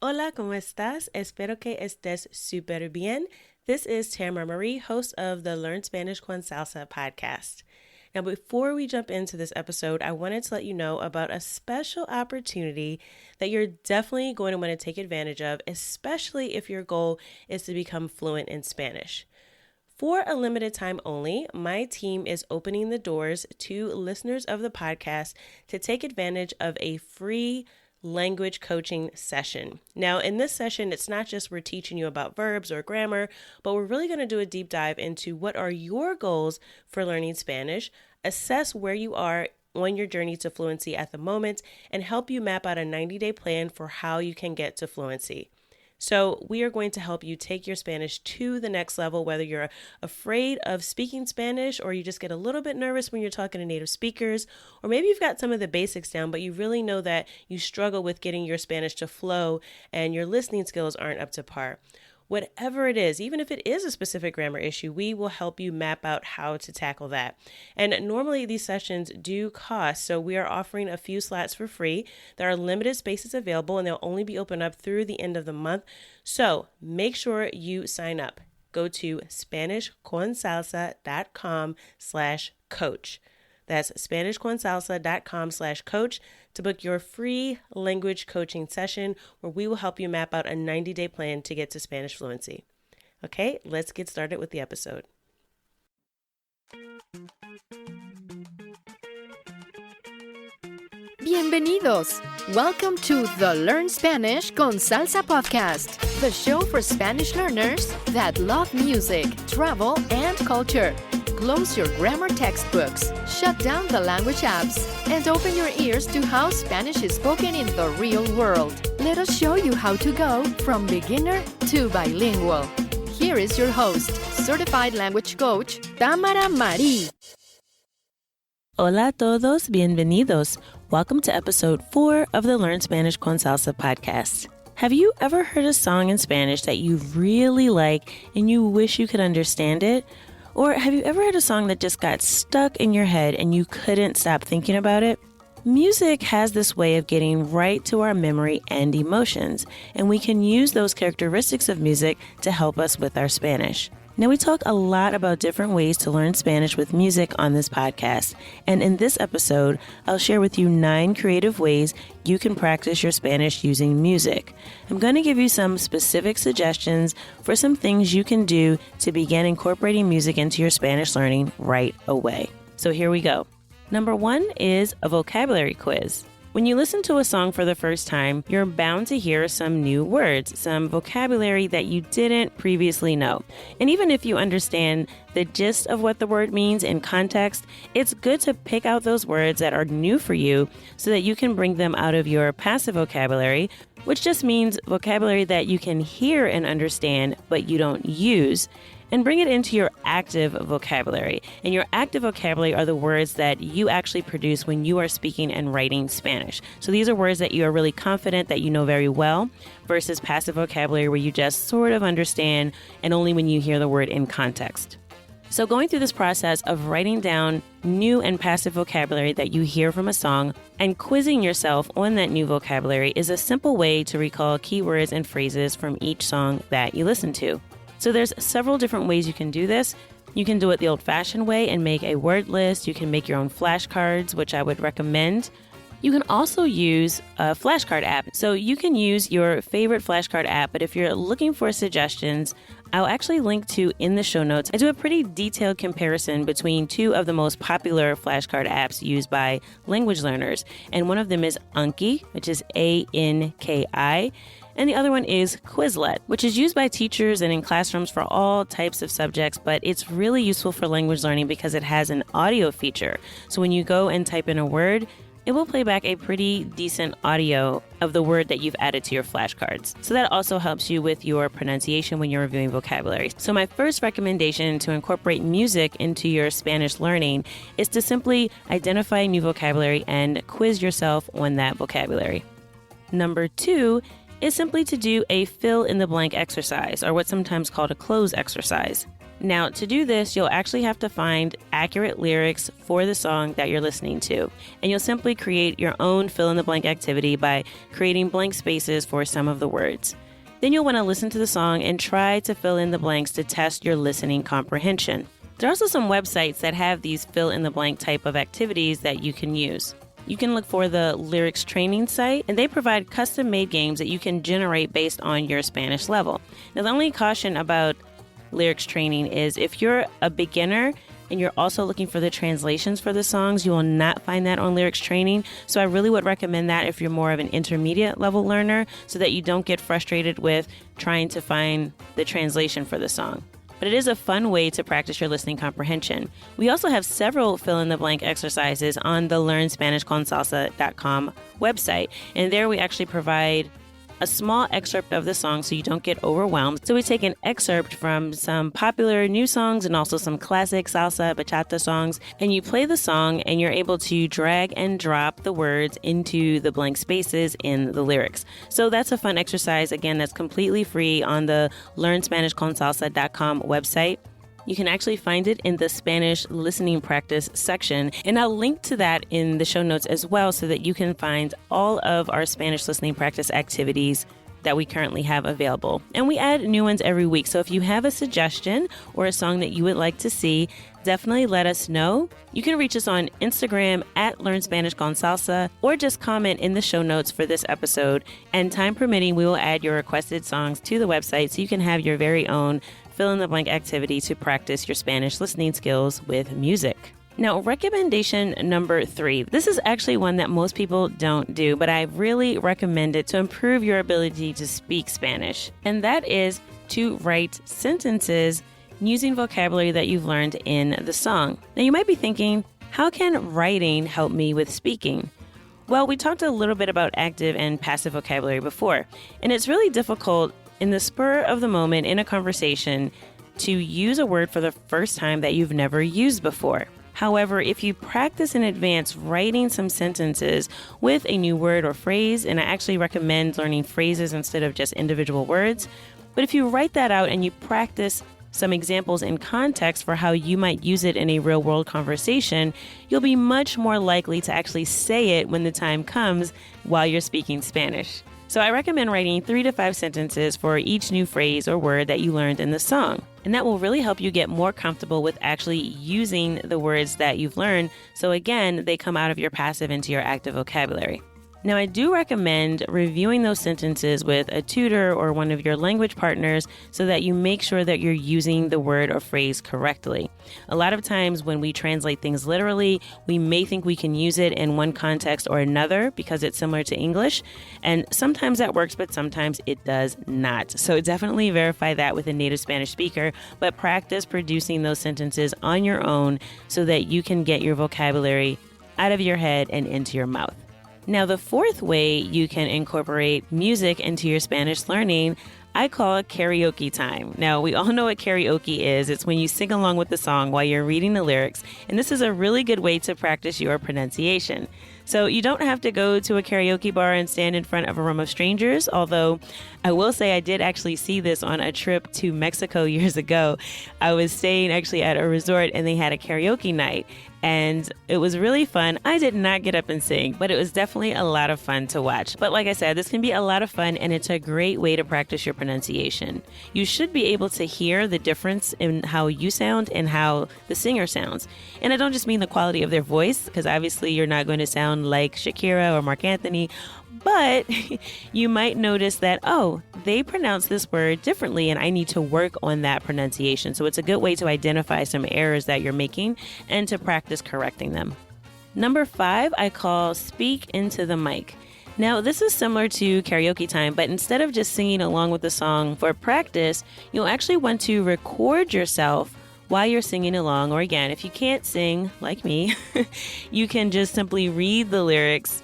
Hola, ¿cómo estás? Espero que estés súper bien. This is Tamara Marie, host of the Learn Spanish con Salsa podcast. Now, before we jump into this episode, I wanted to let you know about a special opportunity that you're definitely going to want to take advantage of, especially if your goal is to become fluent in Spanish. For a limited time only, my team is opening the doors to listeners of the podcast to take advantage of a free language coaching session. Now, in this session, it's not just we're teaching you about verbs or grammar, but we're really going to do a deep dive into what are your goals for learning Spanish, assess where you are on your journey to fluency at the moment, and help you map out a 90-day plan for how you can get to fluency. So we are going to help you take your Spanish to the next level, whether you're afraid of speaking Spanish or you just get a little bit nervous when you're talking to native speakers, or maybe you've got some of the basics down, but you really know that you struggle with getting your Spanish to flow and your listening skills aren't up to par. Whatever it is, even if it is a specific grammar issue, we will help you map out how to tackle that. And normally these sessions do cost, so we are offering a few slots for free. There are limited spaces available and they'll only be open up through the end of the month. So make sure you sign up. Go to SpanishConSalsa.com/coach. That's SpanishConSalsa.com/coach to book your free language coaching session where we will help you map out a 90-day plan to get to Spanish fluency. Okay, let's get started with the episode. Bienvenidos! Welcome to the Learn Spanish con Salsa podcast, the show for Spanish learners that love music, travel, and culture. Close your grammar textbooks, shut down the language apps, and open your ears to how Spanish is spoken in the real world. Let us show you how to go from beginner to bilingual. Here is your host, certified language coach, Tamara Marie. Hola a todos, bienvenidos. Welcome to episode 4 of the Learn Spanish con Salsa podcast. Have you ever heard a song in Spanish that you really like and you wish you could understand it? Or have you ever heard a song that just got stuck in your head and you couldn't stop thinking about it? Music has this way of getting right to our memory and emotions, and we can use those characteristics of music to help us with our Spanish. Now, we talk a lot about different ways to learn Spanish with music on this podcast, and in this episode, I'll share with you 9 creative ways you can practice your Spanish using music. I'm going to give you some specific suggestions for some things you can do to begin incorporating music into your Spanish learning right away. So here we go. Number 1 is a vocabulary quiz. When you listen to a song for the first time, you're bound to hear some new words, some vocabulary that you didn't previously know. And even if you understand the gist of what the word means in context, it's good to pick out those words that are new for you so that you can bring them out of your passive vocabulary, which just means vocabulary that you can hear and understand, but you don't use, and bring it into your active vocabulary. And your active vocabulary are the words that you actually produce when you are speaking and writing Spanish. So these are words that you are really confident that you know very well versus passive vocabulary where you just sort of understand and only when you hear the word in context. So going through this process of writing down new and passive vocabulary that you hear from a song and quizzing yourself on that new vocabulary is a simple way to recall keywords and phrases from each song that you listen to. So there's several different ways you can do this. You can do it the old-fashioned way and make a word list. You can make your own flashcards, which I would recommend. You can also use a flashcard app. So you can use your favorite flashcard app, but if you're looking for suggestions, I'll actually link to in the show notes. I do a pretty detailed comparison between 2 of the most popular flashcard apps used by language learners. And one of them is Anki, which is Anki. And the other one is Quizlet, which is used by teachers and in classrooms for all types of subjects, but it's really useful for language learning because it has an audio feature. So when you go and type in a word, it will play back a pretty decent audio of the word that you've added to your flashcards. So that also helps you with your pronunciation when you're reviewing vocabulary. So my first recommendation to incorporate music into your Spanish learning is to simply identify new vocabulary and quiz yourself on that vocabulary. Number 2 is simply to do a fill-in-the-blank exercise, or what's sometimes called a cloze exercise. Now, to do this, you'll actually have to find accurate lyrics for the song that you're listening to. And you'll simply create your own fill-in-the-blank activity by creating blank spaces for some of the words. Then you'll want to listen to the song and try to fill in the blanks to test your listening comprehension. There are also some websites that have these fill-in-the-blank type of activities that you can use. You can look for the Lyrics Training site, and they provide custom-made games that you can generate based on your Spanish level. Now, the only caution about Lyrics Training is if you're a beginner and you're also looking for the translations for the songs, you will not find that on Lyrics Training. So I really would recommend that if you're more of an intermediate level learner so that you don't get frustrated with trying to find the translation for the song. But it is a fun way to practice your listening comprehension. We also have several fill-in-the-blank exercises on the LearnSpanishConSalsa.com website. And there we actually provide a small excerpt of the song so you don't get overwhelmed. So we take an excerpt from some popular new songs and also some classic salsa, bachata songs, and you play the song and you're able to drag and drop the words into the blank spaces in the lyrics. So that's a fun exercise. Again, that's completely free on the LearnSpanishConSalsa.com website. You can actually find it in the Spanish listening practice section, and I'll link to that in the show notes as well so that you can find all of our Spanish listening practice activities that we currently have available. And we add new ones every week, so if you have a suggestion or a song that you would like to see, definitely let us know. You can reach us on Instagram at LearnSpanishConSalsa or just comment in the show notes for this episode, and time permitting, we will add your requested songs to the website so you can have your very own fill-in-the-blank activity to practice your Spanish listening skills with music. Now, recommendation number 3. This is actually one that most people don't do, but I really recommend it to improve your ability to speak Spanish. And that is to write sentences using vocabulary that you've learned in the song. Now, you might be thinking, how can writing help me with speaking? Well, we talked a little bit about active and passive vocabulary before, and it's really difficult in the spur of the moment in a conversation to use a word for the first time that you've never used before. However, if you practice in advance writing some sentences with a new word or phrase, and I actually recommend learning phrases instead of just individual words, but if you write that out and you practice some examples in context for how you might use it in a real-world conversation, you'll be much more likely to actually say it when the time comes while you're speaking Spanish. So I recommend writing 3 to 5 sentences for each new phrase or word that you learned in the song. And that will really help you get more comfortable with actually using the words that you've learned. So again, they come out of your passive into your active vocabulary. Now, I do recommend reviewing those sentences with a tutor or one of your language partners so that you make sure that you're using the word or phrase correctly. A lot of times when we translate things literally, we may think we can use it in one context or another because it's similar to English. And sometimes that works, but sometimes it does not. So definitely verify that with a native Spanish speaker, but practice producing those sentences on your own so that you can get your vocabulary out of your head and into your mouth. Now, the 4th way you can incorporate music into your Spanish learning, I call karaoke time. Now, we all know what karaoke is. It's when you sing along with the song while you're reading the lyrics, and this is a really good way to practice your pronunciation. So you don't have to go to a karaoke bar and stand in front of a room of strangers, although I will say I did actually see this on a trip to Mexico years ago. I was staying actually at a resort and they had a karaoke night, and it was really fun. I did not get up and sing, but it was definitely a lot of fun to watch. But like I said, this can be a lot of fun, and it's a great way to practice your pronunciation. You should be able to hear the difference in how you sound and how the singer sounds. And I don't just mean the quality of their voice, because obviously you're not going to sound like Shakira or Mark Anthony, but you might notice that, oh, they pronounce this word differently and I need to work on that pronunciation. So it's a good way to identify some errors that you're making and to practice correcting them. Number 5, I call speak into the mic. Now, this is similar to karaoke time, but instead of just singing along with the song for practice, you'll actually want to record yourself while you're singing along. Or again, if you can't sing like me, you can just simply read the lyrics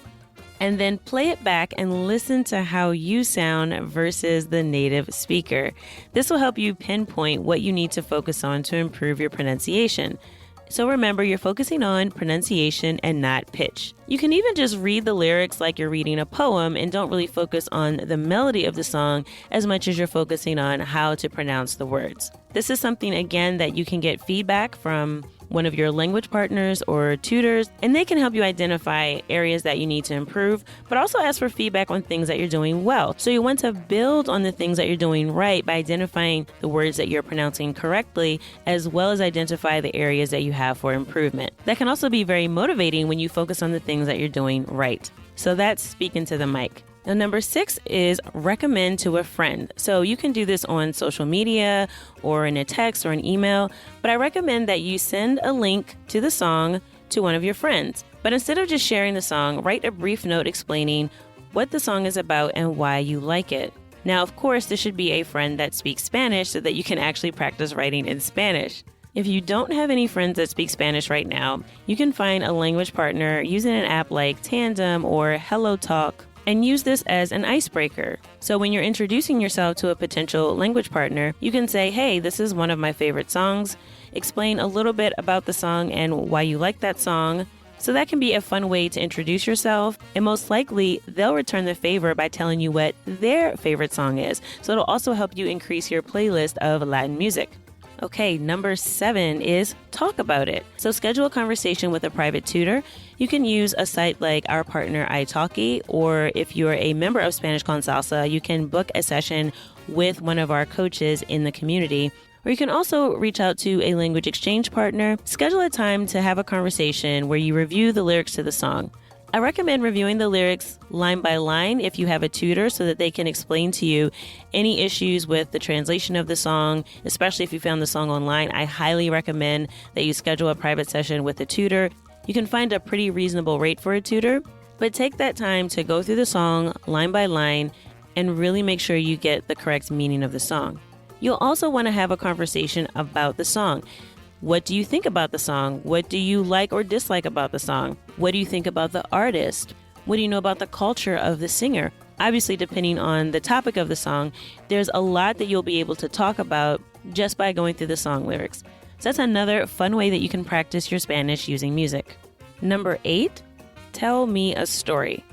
and then play it back and listen to how you sound versus the native speaker. This will help you pinpoint what you need to focus on to improve your pronunciation. So remember, you're focusing on pronunciation and not pitch. You can even just read the lyrics like you're reading a poem and don't really focus on the melody of the song as much as you're focusing on how to pronounce the words. This is something, again, that you can get feedback from one of your language partners or tutors, and they can help you identify areas that you need to improve, but also ask for feedback on things that you're doing well. So you want to build on the things that you're doing right by identifying the words that you're pronouncing correctly, as well as identify the areas that you have for improvement. That can also be very motivating when you focus on the things that you're doing right. So that's speaking to the mic. Now, number 6 is recommend to a friend. So you can do this on social media or in a text or an email, but I recommend that you send a link to the song to one of your friends. But instead of just sharing the song, write a brief note explaining what the song is about and why you like it. Now, of course, this should be a friend that speaks Spanish so that you can actually practice writing in Spanish. If you don't have any friends that speak Spanish right now, you can find a language partner using an app like Tandem or HelloTalk, and use this as an icebreaker. So when you're introducing yourself to a potential language partner, you can say, hey, this is one of my favorite songs. Explain a little bit about the song and why you like that song. So that can be a fun way to introduce yourself. And most likely, they'll return the favor by telling you what their favorite song is. So it'll also help you increase your playlist of Latin music. Okay, number 7 is talk about it. So schedule a conversation with a private tutor. You can use a site like our partner italki, or if you're a member of Spanish con Salsa, you can book a session with one of our coaches in the community. Or you can also reach out to a language exchange partner. Schedule a time to have a conversation where you review the lyrics to the song. I recommend reviewing the lyrics line by line if you have a tutor so that they can explain to you any issues with the translation of the song, especially if you found the song online. I highly recommend that you schedule a private session with a tutor. You can find a pretty reasonable rate for a tutor, but take that time to go through the song line by line and really make sure you get the correct meaning of the song. You'll also want to have a conversation about the song. What do you think about the song? What do you like or dislike about the song? What do you think about the artist? What do you know about the culture of the singer? Obviously, depending on the topic of the song, there's a lot that you'll be able to talk about just by going through the song lyrics. So that's another fun way that you can practice your Spanish using music. Number 8, tell me a story.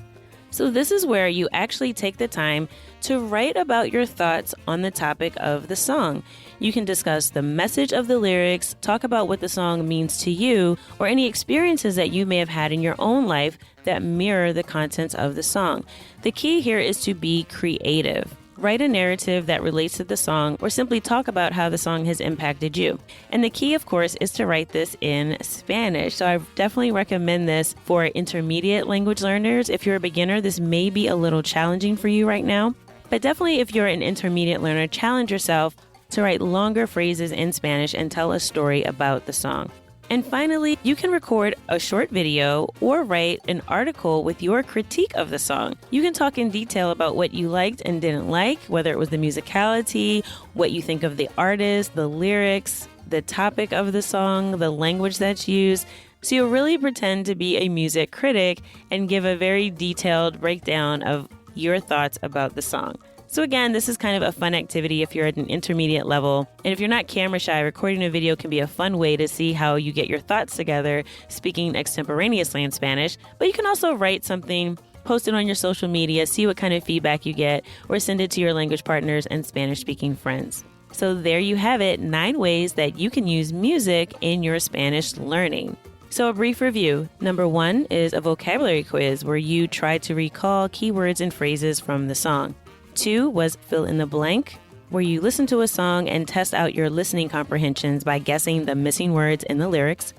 So this is where you actually take the time to write about your thoughts on the topic of the song. You can discuss the message of the lyrics, talk about what the song means to you, or any experiences that you may have had in your own life that mirror the contents of the song. The key here is to be creative. Write a narrative that relates to the song, or simply talk about how the song has impacted you. And the key, of course, is to write this in Spanish. So I definitely recommend this for intermediate language learners. If you're a beginner, this may be a little challenging for you right now. But definitely if you're an intermediate learner, challenge yourself to write longer phrases in Spanish and tell a story about the song. And finally, you can record a short video or write an article with your critique of the song. You can talk in detail about what you liked and didn't like, whether it was the musicality, what you think of the artist, the lyrics, the topic of the song, the language that's used. So you'll really pretend to be a music critic and give a very detailed breakdown of your thoughts about the song. So again, this is kind of a fun activity if you're at an intermediate level. And if you're not camera shy, recording a video can be a fun way to see how you get your thoughts together speaking extemporaneously in Spanish. But you can also write something, post it on your social media, see what kind of feedback you get, or send it to your language partners and Spanish-speaking friends. So there you have it, 9 ways that you can use music in your Spanish learning. So a brief review. Number 1 is a vocabulary quiz where you try to recall keywords and phrases from the song. 2 was fill in the blank, where you listen to a song and test out your listening comprehensions by guessing the missing words in the lyrics.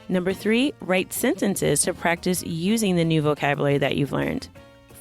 Number 3, write sentences to practice using the new vocabulary that you've learned.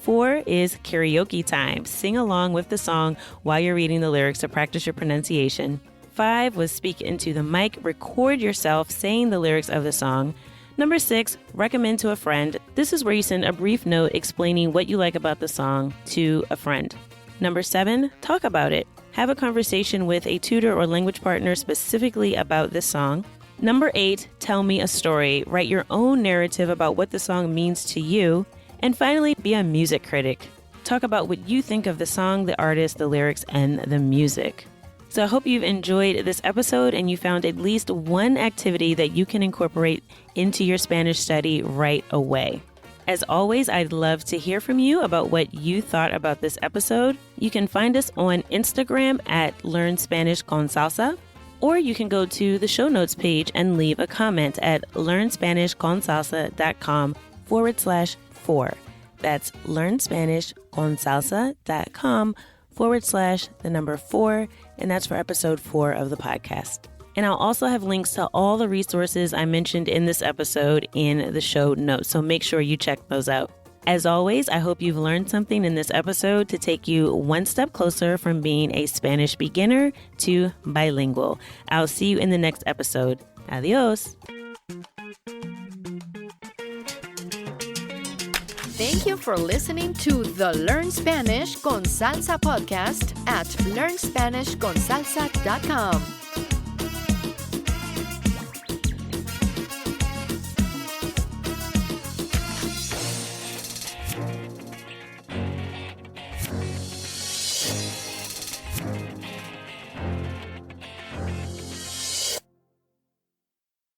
4 is karaoke time. Sing along with the song while you're reading the lyrics to practice your pronunciation. 5 was speak into the mic, record yourself saying the lyrics of the song. Number 6, recommend to a friend. This is where you send a brief note explaining what you like about the song to a friend. Number 7, talk about it. Have a conversation with a tutor or language partner specifically about this song. Number 8, tell me a story. Write your own narrative about what the song means to you. And finally, be a music critic. Talk about what you think of the song, the artist, the lyrics, and the music. So I hope you've enjoyed this episode and you found at least one activity that you can incorporate into your Spanish study right away. As always, I'd love to hear from you about what you thought about this episode. You can find us on Instagram at Learn Spanish con Salsa, or you can go to the show notes page and leave a comment at learnspanishconsalsa.com/4. That's learnspanishconsalsa.com/4, and that's for episode 4 of the podcast. And I'll also have links to all the resources I mentioned in this episode in the show notes, so make sure you check those out. As always, I hope you've learned something in this episode to take you one step closer from being a Spanish beginner to bilingual. I'll see you in the next episode. Adios. Thank you for listening to the Learn Spanish con Salsa podcast at learnspanishconsalsa.com.